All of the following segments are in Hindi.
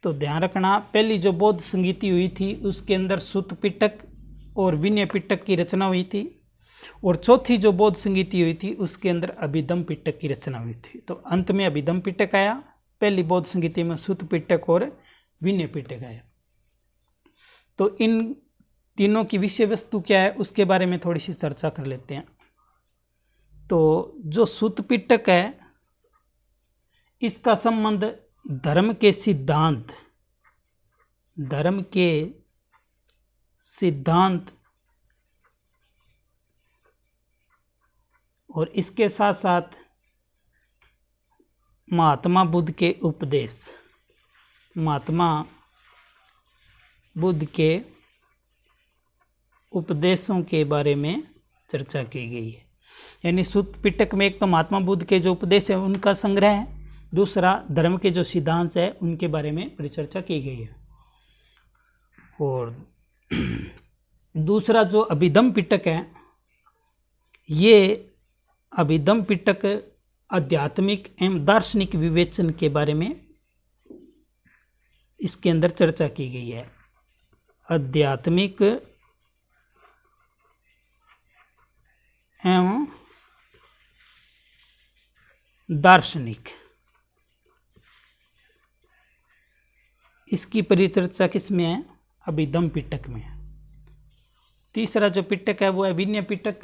तो ध्यान रखना, पहली जो बौद्ध संगीति हुई थी उसके अंदर सुत्त पिटक और विनय पिटक की रचना हुई थी, और चौथी जो बौद्ध संगीति हुई थी उसके अंदर अभिधम पिटक की रचना हुई थी। तो अंत में अभिधम पिटक आया, पहली बौद्ध संगीति में सुत्त पिटक और विनय पिटक आया। तो इन तीनों की विषय वस्तु क्या है उसके बारे में थोड़ी सी चर्चा कर लेते हैं। तो जो सुत्त पिटक है इसका संबंध धर्म के सिद्धांत और इसके साथ साथ महात्मा बुद्ध के उपदेशों के बारे में चर्चा की गई है। यानी सुत्त पिटक में एक तो महात्मा बुद्ध के जो उपदेश है उनका संग्रह है, दूसरा धर्म के जो सिद्धांत है उनके बारे में परिचर्चा की गई है। और दूसरा जो अभिधम पिटक है, ये अभिधम पिटक आध्यात्मिक एवं दार्शनिक विवेचन के बारे में इसके अंदर चर्चा की गई है। आध्यात्मिक एवं दार्शनिक, इसकी परिचर्चा किसमें है? अभिधम पिटक में। तीसरा जो पिटक है वो है विनय पिटक,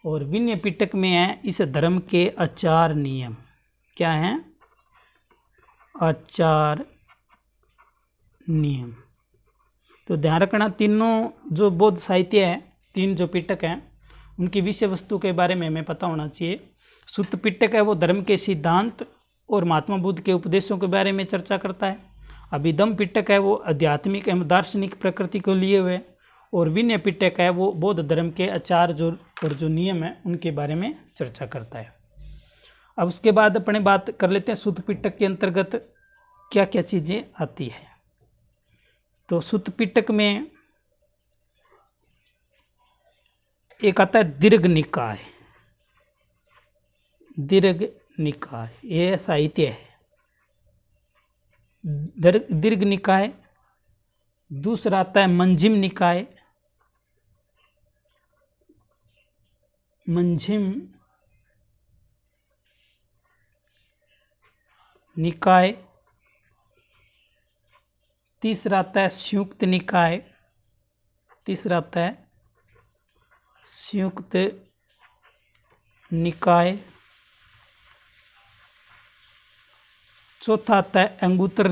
और विनय पिटक में है इस धर्म के आचार नियम। क्या है? आचार नियम। तो ध्यान रखना, तीनों जो बौद्ध साहित्य है, तीन जो पिटक हैं उनकी विषय वस्तु के बारे में हमें पता होना चाहिए। सुत्त पिटक है वो धर्म के सिद्धांत और महात्मा बुद्ध के उपदेशों के बारे में चर्चा करता है। अभिधम पिटक है वो आध्यात्मिक एवं दार्शनिक प्रकृति को लिए हुए, और विनय पिटक है वो बौद्ध धर्म के आचार जो नियम है उनके बारे में चर्चा करता है। अब उसके बाद अपने बात कर लेते हैं सुत्त पिटक के अंतर्गत क्या क्या चीज़ें आती है। तो सुत्त पिटक में एक आता है दीर्घ निकाय। ये साहित्य है दीर्घ निकाय। दूसरा आता है मंजिम निकाय। तीसरा आता है संयुक्त निकाय। चौथा आता है अंगुत्तर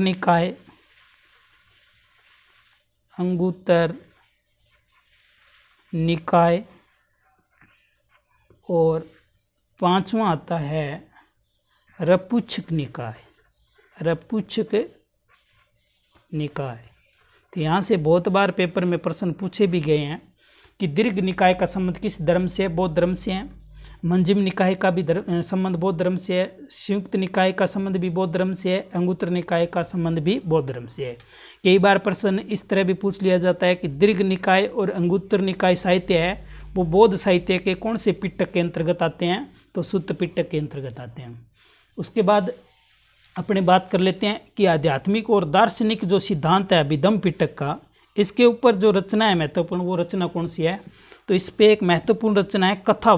निकाय। और पांचवा आता है रपुच्छक निकाय। तो यहाँ से बहुत बार पेपर में प्रश्न पूछे भी गए हैं कि दीर्घ निकाय का संबंध किस धर्म से है? बौद्ध धर्म से है। मंजिम निकाय का भी संबंध बौद्ध धर्म से है। संयुक्त निकाय का संबंध भी बौद्ध धर्म से है। अंगुत्तर निकाय का संबंध भी बौद्ध धर्म से है। कई बार प्रश्न इस तरह भी पूछ लिया जाता है कि दीर्घ निकाय और अंगुत्तर निकाय साहित्य है वो बौद्ध साहित्य के कौन से पिटक के अंतर्गत आते हैं? तो सुत्त पिटक के अंतर्गत आते हैं। उसके बाद अपने बात कर लेते हैं कि आध्यात्मिक और दार्शनिक जो सिद्धांत है अभिधम पिटक का, इसके ऊपर जो रचना है महत्वपूर्ण, वो रचना कौन सी है? तो इस पे एक महत्वपूर्ण रचना है कथा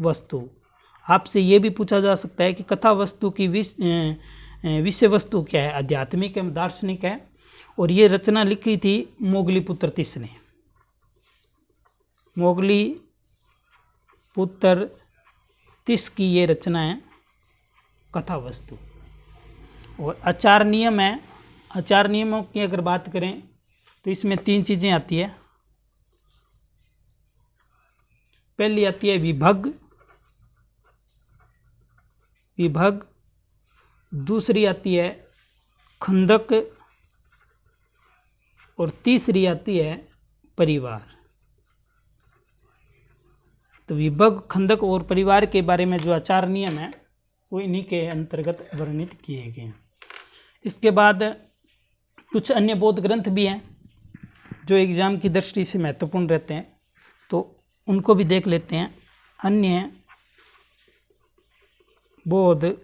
वस्तु। आपसे ये भी पूछा जा सकता है कि कथा वस्तु की विषय वस्तु क्या है? आध्यात्मिक एवं दार्शनिक है, और ये रचना लिखी थी मोगलीपुत्र तिस ने। मोगलीपुत्र तिस की ये रचना है कथा वस्तु। और आचार नियम है। आचार नियमों की अगर बात करें तो इसमें तीन चीज़ें आती है। पहली आती है विभग। दूसरी आती है खंदक, और तीसरी आती है परिवार। तो विभग, खंदक और परिवार के बारे में जो आचार नियम है वो इन्हीं के अंतर्गत वर्णित किए गए हैं। इसके बाद कुछ अन्य बौद्ध ग्रंथ भी हैं जो एग्जाम की दृष्टि से महत्वपूर्ण रहते हैं, तो उनको भी देख लेते हैं। अन्य बौद्ध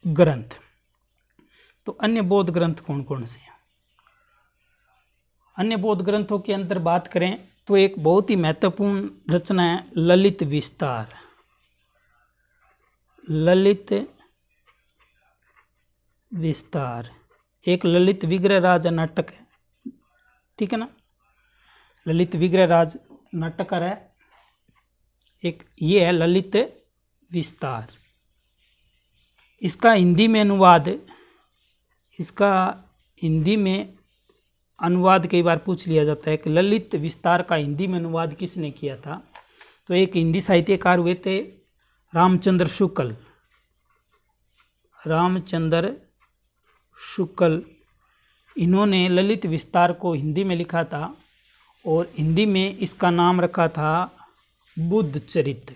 ग्रंथ। तो अन्य बौद्ध ग्रंथ कौन कौन से हैं? अन्य बौद्ध ग्रंथों के अंदर बात करें तो एक बहुत ही महत्वपूर्ण रचना है ललित विस्तार। ललित विस्तार एक ललित विग्रह राज नाटक है, ठीक है ना। ललित विग्रह राज नाटककार है एक, ये है ललित विस्तार। इसका हिंदी में अनुवाद कई बार पूछ लिया जाता है कि ललित विस्तार का हिंदी में अनुवाद किसने किया था। तो एक हिंदी साहित्यकार हुए थे रामचंद्र शुक्ल। इन्होंने ललित विस्तार को हिंदी में लिखा था और हिंदी में इसका नाम रखा था बुद्ध चरित।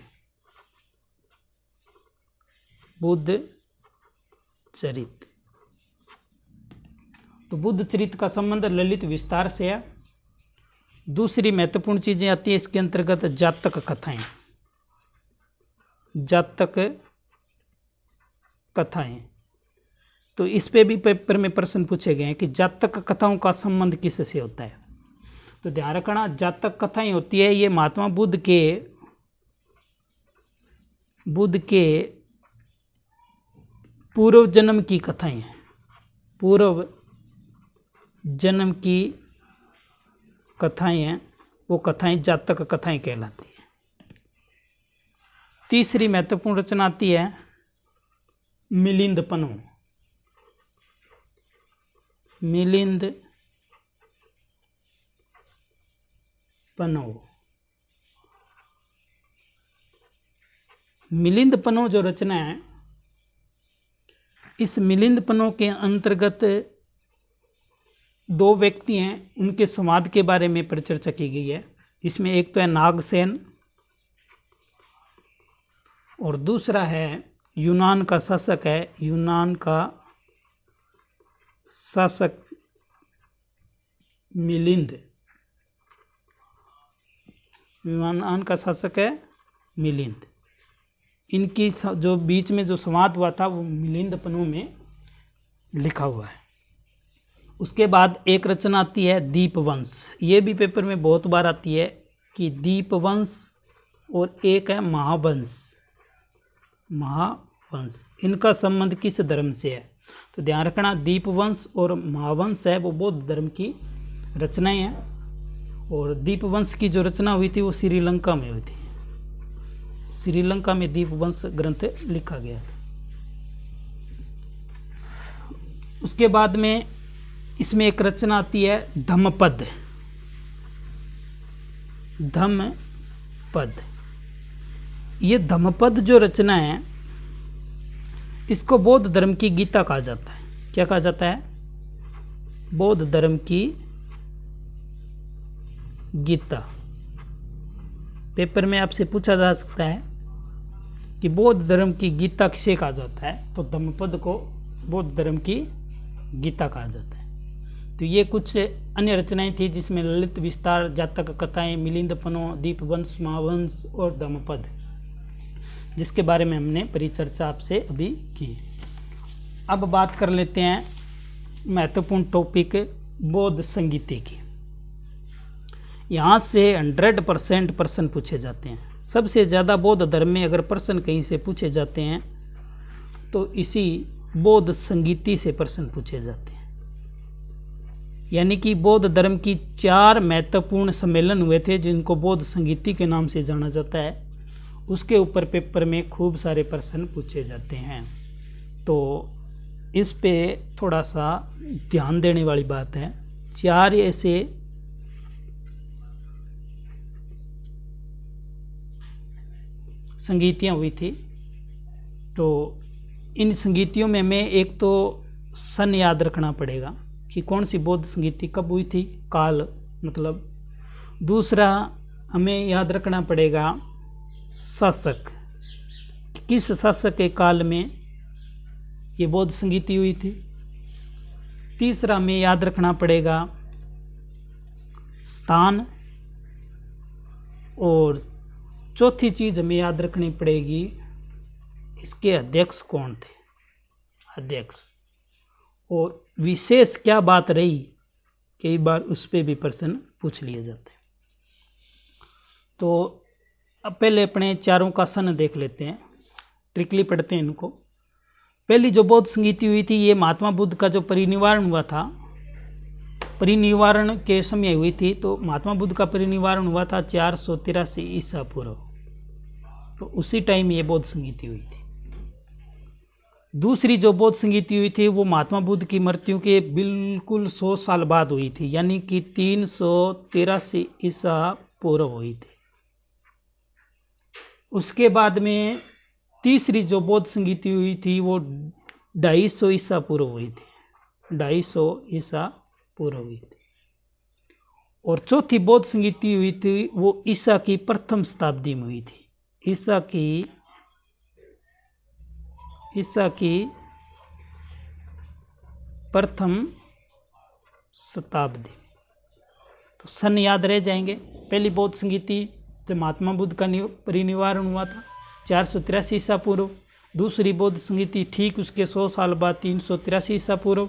तो बुद्ध चरित का संबंध ललित विस्तार से है। दूसरी महत्वपूर्ण चीजें आती है इसके अंतर्गत जातक कथाएं। तो इस पे भी पेपर में प्रश्न पूछे गए हैं कि जातक कथाओं का संबंध किससे होता है। तो ध्यान रखना, जातक कथाएं होती है ये महात्मा बुद्ध के पूर्व जन्म की कथाएं हैं। पूर्व जन्म की कथाएं हैं, वो कथाएं जातक कथाएं कहलाती है। तीसरी महत्वपूर्ण रचना आती है मिलिंद पनो जो रचना है, इस मिलिंद पनो के अंतर्गत दो व्यक्ति हैं, उनके संवाद के बारे में परिचर्चा की गई है। इसमें एक तो है नागसेन और दूसरा है यूनान का शासक मिलिंद। यूनान का शासक है मिलिंद। इनकी जो बीच में जो संवाद हुआ था वो मिलिंद पनो में लिखा हुआ है। उसके बाद एक रचना आती है दीपवंश। ये भी पेपर में बहुत बार आती है कि दीपवंश और एक है महावंश। इनका संबंध किस धर्म से है? तो ध्यान रखना, दीपवंश और महावंश है वो बौद्ध धर्म की रचनाएं हैं। और दीपवंश की जो रचना हुई थी वो श्रीलंका में हुई थी। श्रीलंका में दीपवंश ग्रंथ लिखा गया था। उसके बाद में इसमें एक रचना आती है धम्मपद। ये धम्मपद जो रचना है इसको बौद्ध धर्म की गीता कहा जाता है। क्या कहा जाता है? बौद्ध धर्म की गीता। पेपर में आपसे पूछा जा सकता है कि बौद्ध धर्म की गीता किसे कहा जाता है, तो धम्मपद को बौद्ध धर्म की गीता कहा जाता है। तो ये कुछ अन्य रचनाएं थी जिसमें ललित विस्तार, जातक कथाएं, मिलिंद पनो, दीपवंश, महावंश और धम्मपद, जिसके बारे में हमने परिचर्चा आपसे अभी की। अब बात कर लेते हैं महत्वपूर्ण टॉपिक बौद्ध संगीति की। यहाँ से 100% प्रश्न पूछे जाते हैं। सबसे ज़्यादा बौद्ध धर्म में अगर प्रश्न कहीं से पूछे जाते हैं तो इसी बौद्ध संगीति से प्रश्न पूछे जाते हैं। यानी कि बौद्ध धर्म की 4 महत्वपूर्ण सम्मेलन हुए थे जिनको बौद्ध संगीति के नाम से जाना जाता है। उसके ऊपर पेपर में खूब सारे प्रश्न पूछे जाते हैं। तो इस पे थोड़ा सा ध्यान देने वाली बात है। 4 ऐसे संगीतियाँ हुई थी। तो इन संगीतियों में हमें एक तो सन याद रखना पड़ेगा कि कौन सी बौद्ध संगीति कब हुई थी, काल मतलब। दूसरा हमें याद रखना पड़ेगा शासक, किस शासक के काल में ये बौद्ध संगीति हुई थी। तीसरा हमें याद रखना पड़ेगा स्थान। और चौथी चीज हमें याद रखनी पड़ेगी इसके अध्यक्ष कौन थे। अध्यक्ष। और विशेष क्या बात रही, कई बार उस पर भी प्रश्न पूछ लिए जाते हैं। तो अब पहले अपने चारों का सन देख लेते हैं, ट्रिकली पढ़ते हैं इनको। पहली जो बौद्ध संगीति हुई थी, ये महात्मा बुद्ध का जो परिनिर्वाण हुआ था, परिनिर्वाण के समय हुई थी। तो महात्मा बुद्ध का परिनिर्वाण हुआ था 483 ईसा पूर्व, तो उसी टाइम ये बौद्ध संगीति हुई थी। दूसरी जो बौद्ध संगीति हुई थी वो महात्मा बुद्ध की मृत्यु के बिल्कुल 100 साल बाद हुई थी, यानी कि 383 ईसा पूर्व हुई थी। उसके बाद में तीसरी जो बौद्ध संगीति हुई थी वो 250 ईसा पूर्व हुई थी, 250 ईसा पूर्व हुई थी। और चौथी बौद्ध संगीति हुई थी वो ईसा की प्रथम शताब्दी में हुई थी, ईसा की प्रथम शताब्दी। तो सन याद रह जाएंगे। पहली बौद्ध संगीति जब महात्मा बुद्ध का परिनिर्वाण हुआ था 483 ईसा पूर्व। दूसरी बौद्ध संगीति ठीक उसके 100 साल बाद 383 ईसा पूर्व।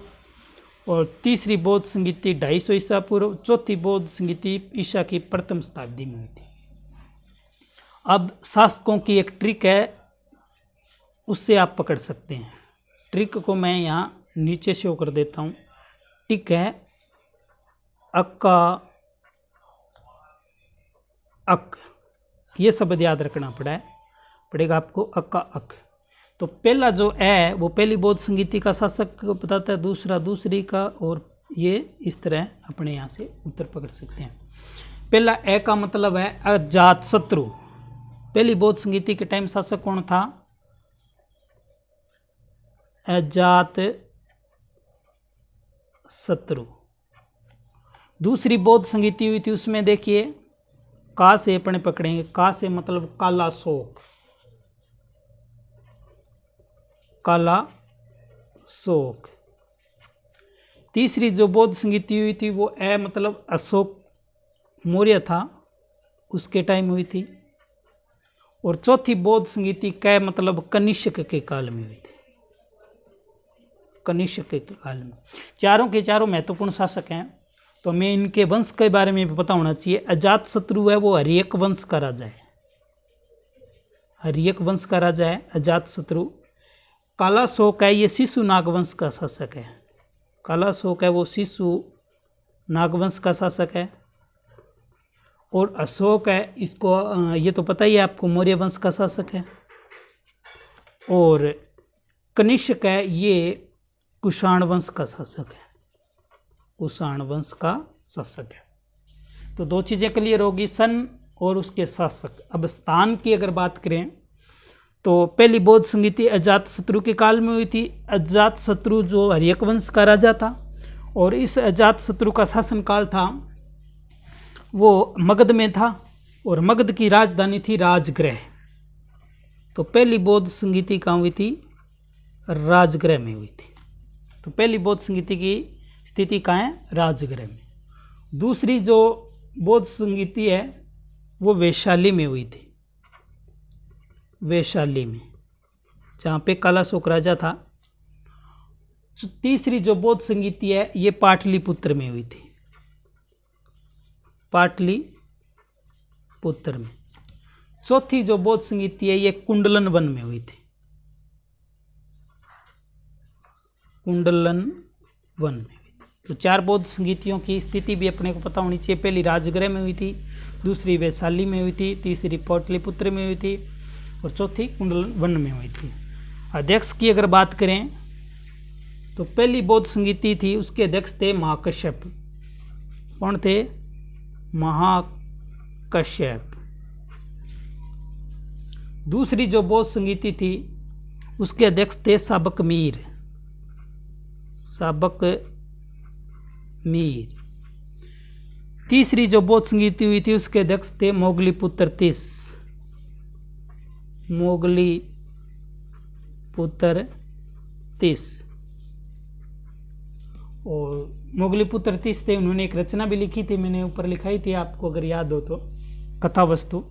और तीसरी बौद्ध संगीति 250 ईसा पूर्व। चौथी बौद्ध संगीति ईसा की प्रथम शताब्दी में हुई थी। अब शासकों की एक ट्रिक है, उससे आप पकड़ सकते हैं। ट्रिक को मैं यहाँ नीचे शो कर देता हूँ। ट्रिक है अक्का अक, ये शब्द याद रखना पड़ेगा आपको, अक्का अक। तो पहला जो है वो पहली बौद्ध संगीति का शासक बताता है, दूसरा दूसरी का, और ये इस तरह अपने यहाँ से उत्तर पकड़ सकते हैं। पहला ए का मतलब है अजात शत्रु। पहली बौद्ध संगीति के टाइम शासक कौन था? अजात शत्रु। दूसरी बौद्ध संगीति हुई थी उसमें देखिए का से अपने पकड़ेंगे, का से मतलब काला शोक, काला शोक। तीसरी जो बौद्ध संगीति हुई थी वो ए मतलब अशोक मौर्य था, उसके टाइम हुई थी। और चौथी बौद्ध संगीति कै मतलब कनिष्क के काल में हुई थी, कनिष्क के काल में। चारों के चारों महत्वपूर्ण शासक हैं, तो हमें इनके वंश के बारे में भी पता होना चाहिए। अजात शत्रु है वो हरियक वंश का राजा है, हरियक वंश का राजा है अजात शत्रु। काला शोक है ये शिशु नागवंश का शासक है, काला शोक है वो शिशु नागवंश का शासक है। और अशोक है, इसको ये तो पता ही है आपको, मौर्य वंश का शासक है। और कनिष्क है ये कुषाण वंश का शासक है, कुषाण वंश का शासक है। तो दो चीजें क्लियर होगी, सन और उसके शासक। अब स्थान की अगर बात करें तो पहली बौद्ध संगीति अजात शत्रु के काल में हुई थी। अजात शत्रु जो हरियक वंश का राजा था, और इस अजात शत्रु का शासन काल था वो मगध में था, और मगध की राजधानी थी राजगृह। तो पहली बौद्ध संगीति कहाँ हुई थी? राजगृह में हुई थी। तो पहली बौद्ध संगीति की स्थिति कहाँ है? राजगृह में। दूसरी जो बौद्ध संगीति है वो वैशाली में हुई थी, वैशाली में, जहाँ पे कालाशोक राजा था। तीसरी जो बौद्ध संगीति है ये पाटलिपुत्र में हुई थी, पाटलिपुत्र में। चौथी जो बौद्ध संगीति है ये कुंडलन वन में हुई थी, कुंडलन वन में हुई थी। तो चार बौद्ध संगीतियों की स्थिति भी अपने को पता होनी चाहिए। पहली राजगृह में हुई थी, दूसरी वैशाली में हुई थी, तीसरी पाटलिपुत्र में हुई थी, और चौथी कुंडलन वन में हुई थी। अध्यक्ष की अगर बात करें तो पहली बौद्ध संगीति थी उसके अध्यक्ष थे महाकश्यप। कौन थे? महाकश्यप। दूसरी जो बौद्ध संगीति थी उसके अध्यक्ष थे साबक मीर, साबक मीर। तीसरी जो बौद्ध संगीति हुई थी उसके अध्यक्ष थे मोगली पुत्र तीस, मोगली पुत्र तीस। और मोगली पुत्र तीस थे, उन्होंने एक रचना भी लिखी थी, मैंने ऊपर लिखाई थी आपको अगर याद हो तो, कथा वस्तु,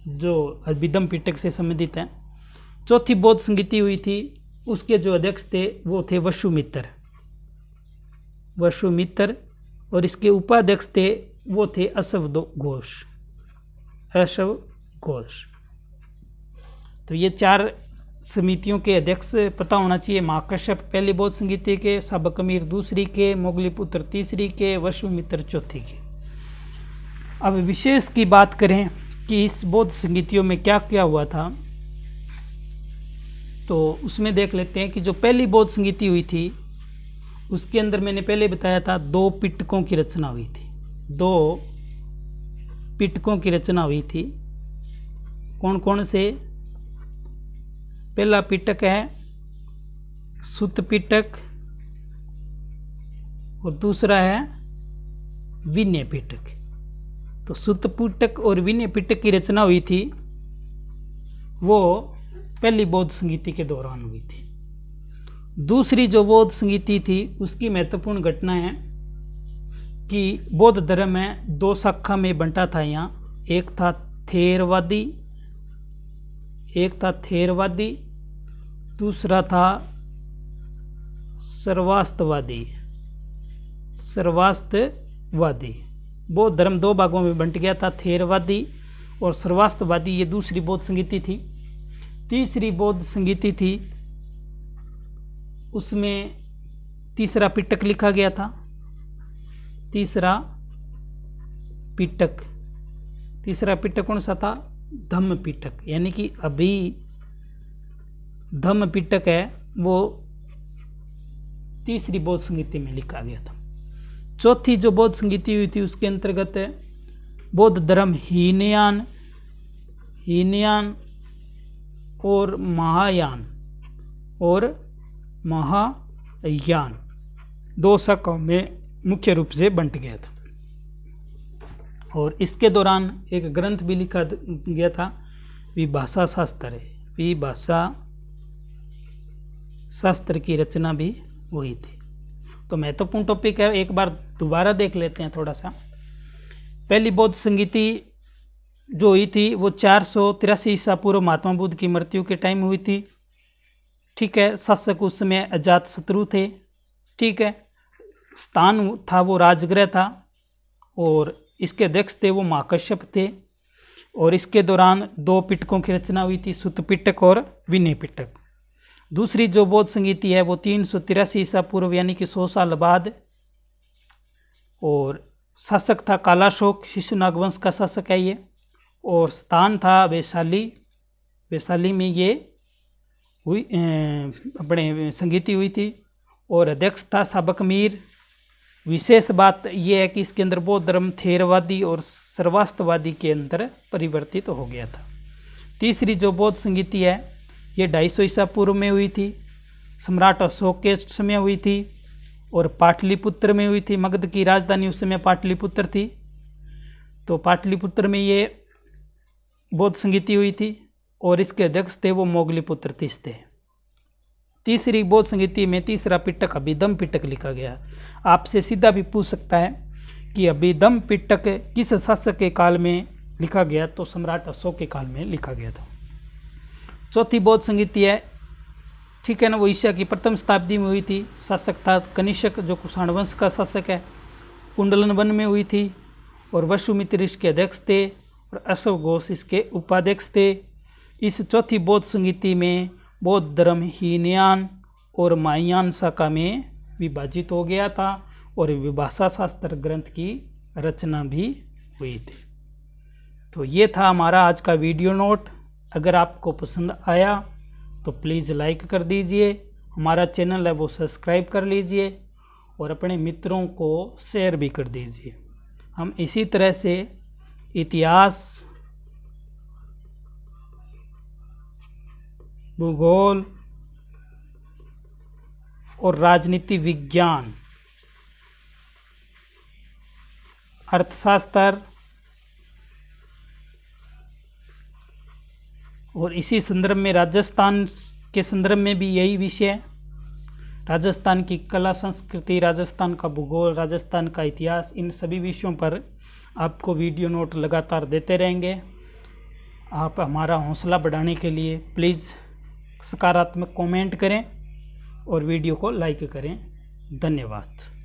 जो अभिधम पिटक से संबंधित है। चौथी बौद्ध संगीति हुई थी उसके जो अध्यक्ष थे वो थे वसुमित्र, और इसके उपाध्यक्ष थे वो थे अश्व घोष। तो ये 4 समितियों के अध्यक्ष पता होना चाहिए। महाकश्यप पहली बौद्ध संगीति के, सबकमीर दूसरी के, मोगलीपुत्र तीसरी के, वसुमित्र चौथी के। अब विशेष की बात करें कि इस बौद्ध संगीतियों में क्या क्या हुआ था, तो उसमें देख लेते हैं कि जो पहली बौद्ध संगीति हुई थी उसके अंदर मैंने पहले बताया था 2 पिटकों की रचना हुई थी। 2 पिटकों की रचना हुई थी। कौन कौन से? पहला पिटक है सुत्त पिटक और दूसरा है विनय पिटक। तो सुत्त पिटक और विनय पिटक की रचना हुई थी, वो पहली बौद्ध संगीति के दौरान हुई थी। दूसरी जो बौद्ध संगीति थी उसकी महत्वपूर्ण घटना है कि बौद्ध धर्म में 2 शाखा में बंटा था। यहाँ एक था थेरवादी, दूसरा था सर्वास्तवादी। बौद्ध धर्म 2 भागों में बंट गया था, थेरवादी और सर्वास्तवादी। ये दूसरी बौद्ध संगीति थी। तीसरी बौद्ध संगीति थी, उसमें तीसरा पिटक लिखा गया था। तीसरा पिटक कौन सा था? धम्म पिटक, यानी कि अभी धम्म पिटक है वो तीसरी बौद्ध संगीति में लिखा गया था। चौथी जो बौद्ध संगीति हुई थी उसके अंतर्गत बौद्ध धर्म हीनयान और महायान 2 शाखाओं में मुख्य रूप से बंट गया था। और इसके दौरान एक ग्रंथ भी लिखा गया था, विभाषा शास्त्र की रचना भी हुई थी। तो महत्वपूर्ण टॉपिक है, एक बार दोबारा देख लेते हैं थोड़ा सा। पहली बौद्ध संगीति जो हुई थी वो 483 ईसा पूर्व महात्मा बुद्ध की मृत्यु के टाइम हुई थी। ठीक है, शासक उस समय अजातशत्रु थे। ठीक है, स्थान था वो राजगृह था और इसके अध्यक्ष थे वो महाकश्यप थे। और इसके दौरान 2 पिटकों की रचना हुई थी, सुत्त पिटक और विनय पिटक। दूसरी जो बौद्ध संगीति है वो 383 ईसा पूर्व यानी कि 100 साल बाद, और शासक था कालाशोक, शिशुनाग वंश का शासक है ये। और स्थान था वैशाली में ये हुई अपने संगीति हुई थी। और अध्यक्ष था सबकमीर। विशेष बात यह है कि इसके अंदर बौद्ध धर्म थेरवादी और सर्वास्तवादी के अंदर परिवर्तित हो गया था। तीसरी जो बौद्ध संगीति है ये 250 ईसा पूर्व में हुई थी, सम्राट अशोक के समय हुई थी और पाटलिपुत्र में हुई थी। मगध की राजधानी उस समय पाटलिपुत्र थी। तो पाटलिपुत्र में ये बौद्ध संगीति हुई थी और इसके अध्यक्ष थे वो मोगलीपुत्र तीस थे। तीसरी बौद्ध संगीति में तीसरा पिटक अभिधम्म पिटक लिखा गया। आपसे सीधा भी पूछ सकता है कि अभिधम्म पिटक किस शासक के काल में लिखा गया, तो सम्राट अशोक के काल में लिखा गया था। चौथी बौद्ध संगीति है, ठीक है ना, वो ईसा की प्रथम शताब्दी में हुई थी। शासक था कनिष्क जो कुषाण वंश का शासक है। कुंडलन वन में हुई थी और वसुमित्र इसके अध्यक्ष थे और अश्व घोष इसके उपाध्यक्ष थे। इस चौथी बौद्ध संगीति में बौद्ध धर्म हीनयान और महायान शाखा में विभाजित हो गया था और विभाषा शास्त्र ग्रंथ की रचना भी हुई थी। तो ये था हमारा आज का वीडियो नोट। अगर आपको पसंद आया तो प्लीज़ लाइक कर दीजिए, हमारा चैनल है वो सब्सक्राइब कर लीजिए और अपने मित्रों को शेयर भी कर दीजिए। हम इसी तरह से इतिहास, भूगोल और राजनीति विज्ञान, अर्थशास्त्र और इसी संदर्भ में राजस्थान के संदर्भ में भी यही विषय, राजस्थान की कला संस्कृति, राजस्थान का भूगोल, राजस्थान का इतिहास, इन सभी विषयों पर आपको वीडियो नोट लगातार देते रहेंगे। आप हमारा हौसला बढ़ाने के लिए प्लीज़ सकारात्मक कमेंट करें और वीडियो को लाइक करें। धन्यवाद।